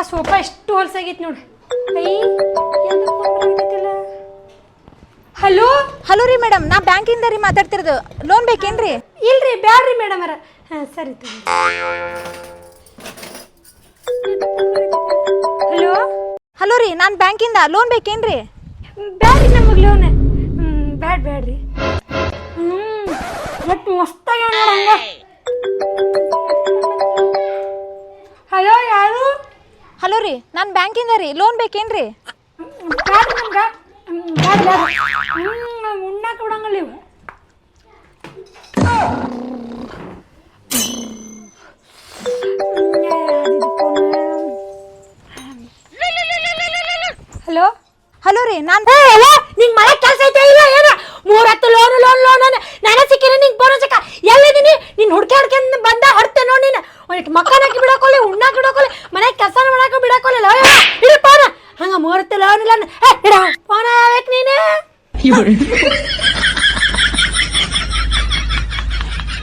Sofa ಎಷ್ಟು ಹೊಲ್ಸಾಗೈತಿ ನೋಡಿ. Hello hello ರೀ ಮೇಡಮ್, ನಾ ಬ್ಯಾಂಕಿಂದ ರೀ ಮಾತಾಡ್ತಿರೋದು. ಲೋನ್ ಬೇಕೇನ್ರಿ? ಇಲ್ರಿ ಬ್ಯಾಡ್ರಿ ಮೇಡಮ್ ಅರ. ಹಾಂ ಸರಿ ಹಲೋ ಹಲೋ ರೀ, ನಾನು ಬ್ಯಾಂಕಿಂದ. ಲೋನ್ ಬೇಕೇನ್ರಿ? ಬ್ಯಾಡ್ರಿ ನಮಗೆ ಲೋನ್. ಬ್ಯಾಡ್ರಿ ಒಟ್ಟು ಮಸ್ತಾಗ ನೋಡಂಗ. ಹಲೋ ಯಾರು? ಹಲೋ ರೀ, ನಾನು ಬ್ಯಾಂಕಿಂದ ರೀ. ಲೋನ್ ಬೇಕೇನ್ರಿ? ಬ್ಯಾಡ್ರಿ ನಮ್ಗೆ ಬ್ಯಾಡ ಉಣ್ಣಾಕ ಬಿಡಂಗಲ್ಲ ಇವು. ಹಲೋ ಹಲೋ ರೀ, ನಾನು ನಿಂಗೆ ಮನೆ ಕೆಲಸ ಐತೆ ಇಲ್ಲ ಏನ? 3 ಹತ್ತು ಲೋನ್ ಲೋನ್ ಲೋನ್ ನಾನೇ ಸಿಕ್ಕಿನಿ ನಿಂಗೆ ಫೋನ್ ಹಚ್ಚಕ. ಎಲ್ಲಿದ್ದೀನಿ ನೀನು? ಹುಡ್ಕ್ಯಾಡ್ಕೊಂಡು ಬಂದ ಹೊಡ್ತೆ ನೋಡಿ. ನೀನು ಒಂದಿಟ್ಟು ಮಕ್ಕನ ಹಾಕಿ ಬಿಡೋಕೊಲ್ಲಿ, ಉಣ್ಣಾಕ ಬಿಡೋಕೊಲ್ಲಿ, ಮನೆ ಕೆಲಸನ ಮಾಡಾಕ ಬಿಡೋಕೊಲ್ಲ. ಇಡು ಫೋನ್. ಹಂಗೆ 3 ಹತ್ತು ಲೋನ್ ಲೋನ್ ಇಡ ಫೋನ್ ಯಾಕೆ ನೀನು?